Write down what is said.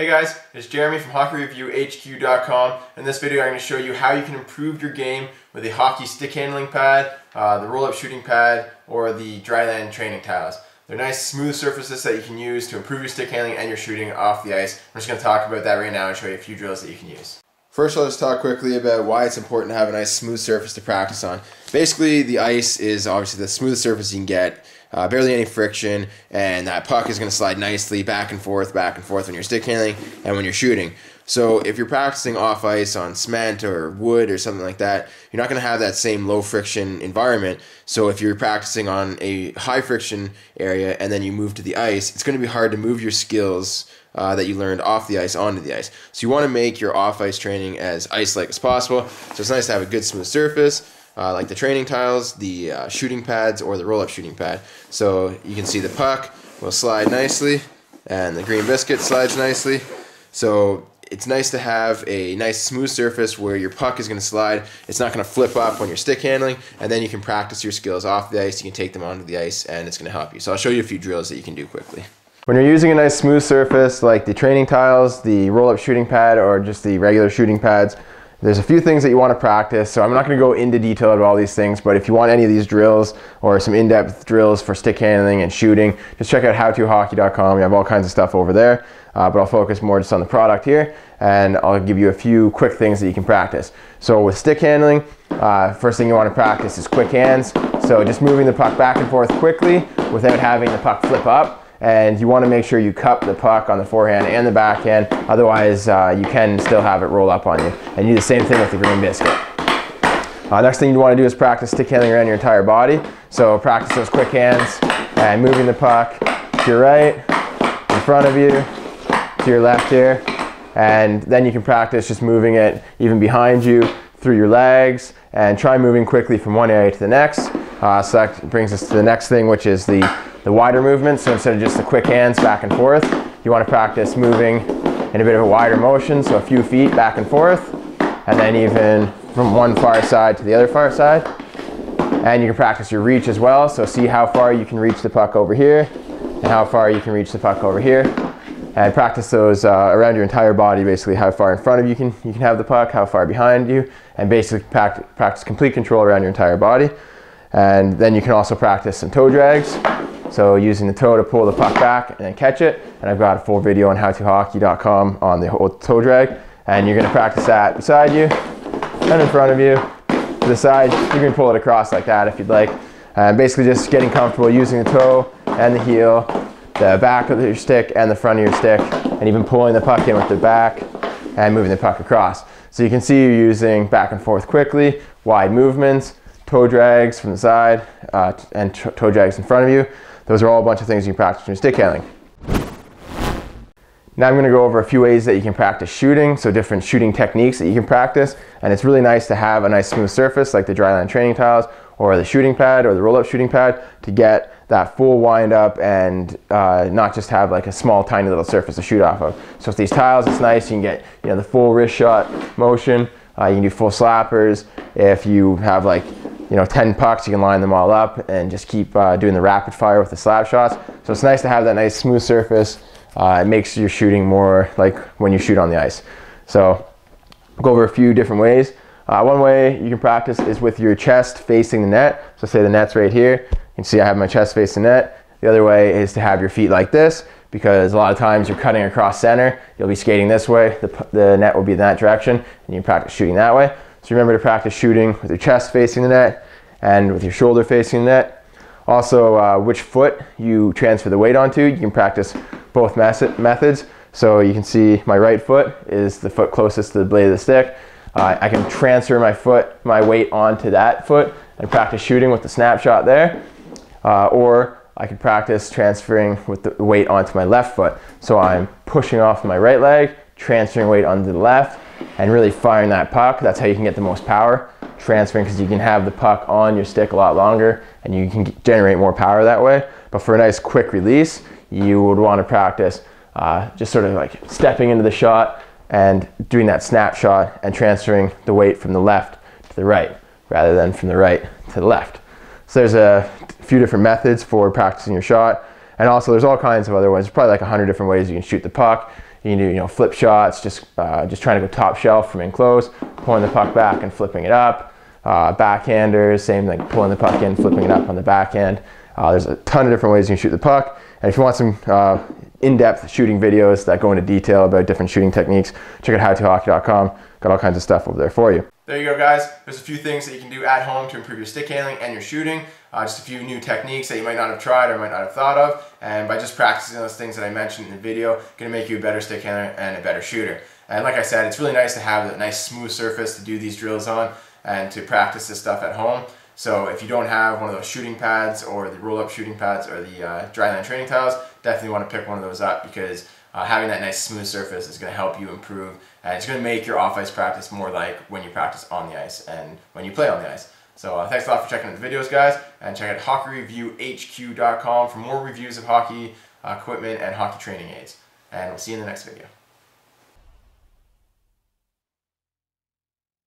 Hey guys, it's Jeremy from HockeyReviewHQ.com. In this video I'm going to show you how you can improve your game with a hockey stick handling pad, the roll-up shooting pad, or the dryland training tiles. They're nice smooth surfaces that you can use to improve your stick handling and your shooting off the ice. I'm just going to talk about that right now and show you a few drills that you can use. First, I'll just talk quickly about why it's important to have a nice smooth surface to practice on. Basically, the ice is obviously the smoothest surface you can get, barely any friction, and that puck is going to slide nicely back and forth when you're stick handling and when you're shooting. So if you're practicing off ice on cement or wood or something like that, you're not going to have that same low friction environment. So if you're practicing on a high friction area and then you move to the ice, it's going to be hard to move your skills that you learned off the ice onto the ice. So you want to make your off-ice training as ice-like as possible. So it's nice to have a good smooth surface, like the training tiles, the shooting pads, or the roll-up shooting pad. So you can see the puck will slide nicely, and the green biscuit slides nicely. So it's nice to have a nice smooth surface where your puck is going to slide. It's not going to flip up when you're stick handling, and then you can practice your skills off the ice. You can take them onto the ice, and it's going to help you. So I'll show you a few drills that you can do quickly. When you're using a nice smooth surface like the training tiles, the roll-up shooting pad, or just the regular shooting pads, there's a few things that you want to practice. So I'm not going to go into detail about all these things, but if you want any of these drills or some in-depth drills for stick handling and shooting, just check out howtohockey.com. We have all kinds of stuff over there, but I'll focus more just on the product here, and I'll give you a few quick things that you can practice. So with stick handling, first thing you want to practice is quick hands. So just moving the puck back and forth quickly without having the puck flip up. And you want to make sure you cup the puck on the forehand and the backhand, otherwise you can still have it roll up on you. And you do the same thing with the green biscuit. Next thing you want to do is practice stick handling around your entire body. So practice those quick hands and moving the puck to your right, in front of you, to your left here. And then you can practice just moving it even behind you, through your legs, and try moving quickly from one area to the next. So that brings us to the next thing, which is the wider movement. So instead of just the quick hands back and forth, you want to practice moving in a bit of a wider motion, so a few feet back and forth, and then even from one far side to the other far side. And you can practice your reach as well, so see how far you can reach the puck over here and how far you can reach the puck over here. And practice those around your entire body, basically how far in front of you can have the puck, how far behind you, and basically practice complete control around your entire body. And then you can also practice some toe drags. So using the toe to pull the puck back and then catch it. And I've got a full video on howtohockey.com on the whole toe drag. And you're going to practice that beside you and in front of you. To the side, you can pull it across like that if you'd like. And basically just getting comfortable using the toe and the heel, the back of your stick and the front of your stick, and even pulling the puck in with the back and moving the puck across. So you can see you're using back and forth quickly, wide movements, toe drags from the side, and toe drags in front of you. Those are all a bunch of things you can practice in your stick handling. Now I'm going to go over a few ways that you can practice shooting, so different shooting techniques that you can practice. And it's really nice to have a nice smooth surface like the dryland training tiles or the shooting pad or the roll-up shooting pad to get that full wind up and not just have like a small tiny little surface to shoot off of. So with these tiles, it's nice. You can get the full wrist shot motion. You can do full slappers. If you have like 10 pucks, you can line them all up and just keep doing the rapid fire with the slap shots. So it's nice to have that nice smooth surface. It makes your shooting more like when you shoot on the ice. So I'll go over a few different ways. One way you can practice is with your chest facing the net. So say the net's right here. You can see I have my chest facing the net. The other way is to have your feet like this, because a lot of times you're cutting across center. You'll be skating this way. The net will be in that direction, and you can practice shooting that way. So remember to practice shooting with your chest facing the net and with your shoulder facing the net. Also, which foot you transfer the weight onto. You can practice both methods. So you can see my right foot is the foot closest to the blade of the stick. I can transfer my weight onto that foot and practice shooting with the snapshot there. Or I can practice transferring with the weight onto my left foot. So I'm pushing off my right leg, transferring weight onto the left, and really firing that puck. That's how you can get the most power. Transferring, because you can have the puck on your stick a lot longer and you can generate more power that way. But for a nice quick release, you would want to practice just sort of like stepping into the shot and doing that snapshot and transferring the weight from the left to the right rather than from the right to the left. So there's a few different methods for practicing your shot. And also there's all kinds of other ways. There's probably like 100 different ways you can shoot the puck. You can do flip shots, just trying to go top shelf from in close, pulling the puck back and flipping it up. Backhanders, same thing, pulling the puck in, flipping it up on the backhand. There's a ton of different ways you can shoot the puck. And if you want some in-depth shooting videos that go into detail about different shooting techniques, check out howtohockey.com. Got all kinds of stuff over there for you. There you go, guys. There's a few things that you can do at home to improve your stick handling and your shooting. Just a few new techniques that you might not have tried or might not have thought of. And by just practicing those things that I mentioned in the video, going to make you a better stick handler and a better shooter. And like I said, it's really nice to have a nice smooth surface to do these drills on and to practice this stuff at home. So if you don't have one of those shooting pads or the roll-up shooting pads or the dryland training towels, definitely want to pick one of those up, because having that nice smooth surface is going to help you improve, and it's going to make your off-ice practice more like when you practice on the ice and when you play on the ice. So thanks a lot for checking out the videos, guys, and check out hockeyreviewhq.com for more reviews of hockey equipment and hockey training aids. And we'll see you in the next video.